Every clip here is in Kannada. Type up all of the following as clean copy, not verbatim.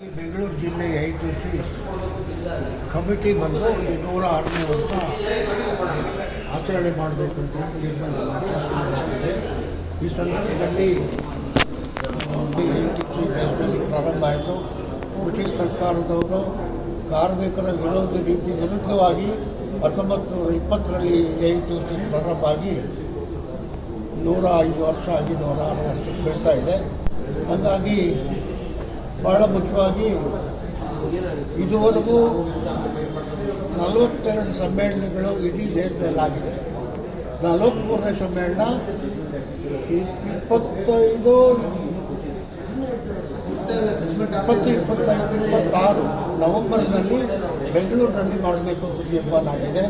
ಬೆಂಗಳೂರು ಜಿಲ್ಲೆಗೆ ಐತಿಸಿ ಕಮಿಟಿ ಬಂದು ಈ 106ನೇ ವರ್ಷ ಆಚರಣೆ ಮಾಡಬೇಕು ಅಂತ ತೀರ್ಮಾನ ಮಾಡಿ ಆಚರಣೆ ಆಗಿದೆ. ಈ ಸಂದರ್ಭದಲ್ಲಿ ಐತಿಸಿ ದೇಶದಲ್ಲಿ ಪ್ರಾರಂಭ ಆಯಿತು. ಬ್ರಿಟಿಷ್ ಸರ್ಕಾರದವರು ಕಾರ್ಮಿಕರ ವಿರೋಧ ನೀತಿ ವಿರುದ್ಧವಾಗಿ 1920ರಲ್ಲಿ ಐತಿಸಿ ಪ್ರಾರಂಭ ಆಗಿ 105 ವರ್ಷ ಆಗಿ 106 ವರ್ಷಕ್ಕೆ ಬೆಳೀತಾ ಇದೆ. ಹಾಗಾಗಿ ಬಹಳ ಮುಖ್ಯವಾಗಿ ಇದುವರೆಗೂ 42 ಸಮ್ಮೇಳನಗಳು ಇಡೀ ದೇಶದಲ್ಲಾಗಿದೆ. 43ನೇ ಸಮ್ಮೇಳನ 26 ನವೆಂಬರ್ನಲ್ಲಿ ಬೆಂಗಳೂರಿನಲ್ಲಿ ಮಾಡಬೇಕು ಅಂತ ತೀರ್ಮಾನ ಆಗಿದೆ.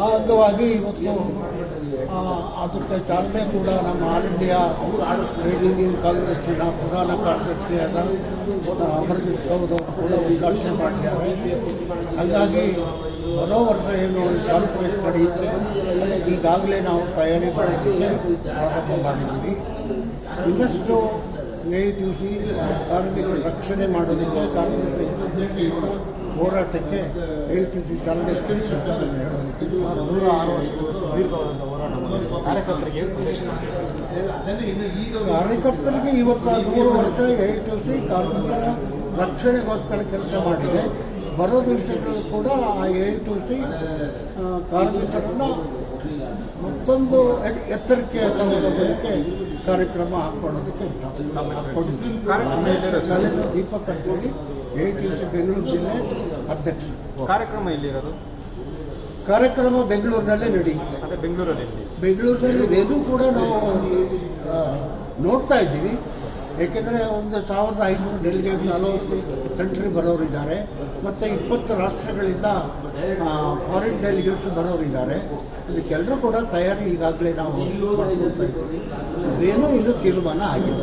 ಆ ಅಂಗವಾಗಿ ಇವತ್ತು ಅದಕ್ಕೆ ಚಾಲನೆ ಕೂಡ ನಮ್ಮ ಆಲ್ ಇಂಡಿಯಾ ಟ್ರೇಡ್ ಯೂನಿಯನ್ ಕಾಂಗ್ರೆಸ್ಸಿನ ಪ್ರಧಾನ ಕಾರ್ಯದರ್ಶಿಯಾದ ಅಮರಜಿತ್ ಗೌಡ್ ಅವರು ಕೂಡ ಉದ್ಘಾಟನೆ ಮಾಡಿದ್ದಾರೆ. ಹಾಗಾಗಿ ಬರೋ ವರ್ಷ ಏನು ಕಾನ್ಫರೆನ್ಸ್ ನಡೆಯುತ್ತೆ ಅದಕ್ಕೆ ಈಗಾಗಲೇ ನಾವು ತಯಾರಿ ಮಾಡೋದಕ್ಕೆ ಪ್ರಾರಂಭ ಮಾಡಿದ್ದೀವಿ. ಇನ್ನಷ್ಟು AITUC ಕಾರ್ಮಿಕರ ರಕ್ಷಣೆ ಮಾಡೋದಕ್ಕೆ ಕಾರ್ಮಿಕರ ಹಿತದೃಷ್ಟಿಯಿಂದ ಹೋರಾಟಕ್ಕೆ AITUC ಚಾಲನೆ ಕೊಡಿಸುತ್ತೆ ಹೇಳೋದಕ್ಕೆ 106 ವರ್ಷಗಳು ಸುದೀರ್ಘವಾದಂಥ ಹೋರಾಟ ಕಾರ್ಯಕರ್ತರಿಗೆ ಏನು ಸಂದೇಶ ಕಾರ್ಯಕರ್ತರಿಗೆ ಇವತ್ತು 100 ವರ್ಷ AITUC ಕಾರ್ಮಿಕರ ರಕ್ಷಣೆಗೋಸ್ಕರ ಕೆಲಸ ಮಾಡಿದೆ. ಬರೋ ದಿವಸಗಳು ಕೂಡ ಆ AITUC ಕಾರ್ಮಿಕರನ್ನು ಮತ್ತೊಂದು ಎತ್ತರಕ್ಕೆ ತಗೊಂಡೋಗೋದಕ್ಕೆ ಕಾರ್ಯಕ್ರಮ ಹಾಕ್ಕೊಳ್ಳೋದಕ್ಕೆ ಹಾಕ್ಕೊಂಡಿದ್ದೀವಿ. ದೀಪಕ್ ಅಂತೇಳಿ AITUC ಬೆಂಗಳೂರು ಜಿಲ್ಲೆ ಅಧ್ಯಕ್ಷ. ಕಾರ್ಯಕ್ರಮ ಎಲ್ಲಿರೋದು? ಕಾರ್ಯಕ್ರಮ ಬೆಂಗಳೂರಿನಲ್ಲೇ ನಡೆಯುತ್ತೆ. ಬೆಂಗಳೂರಿನಲ್ಲಿ ಏನೂ ಕೂಡ ನಾವು ನೋಡ್ತಾ ಇದ್ದೀವಿ. ಏಕೆಂದರೆ 1500 delegates all over the country ಬರೋರಿದ್ದಾರೆ ಮತ್ತು 20 ರಾಷ್ಟ್ರಗಳಿಂದ ಫಾರಿನ್ ಡೆಲಿಗೇಟ್ಸ್ ಬರೋರಿದ್ದಾರೆ. ಇದಕ್ಕೆಲ್ಲರೂ ಕೂಡ ತಯಾರಿ ಈಗಾಗಲೇ ನಾವು ಮಾಡ್ಕೊಳ್ತಾ ಇದ್ದೀವಿ. ಏನೂ ಇನ್ನೂ ತೀರ್ಮಾನ ಆಗಿಲ್ಲ.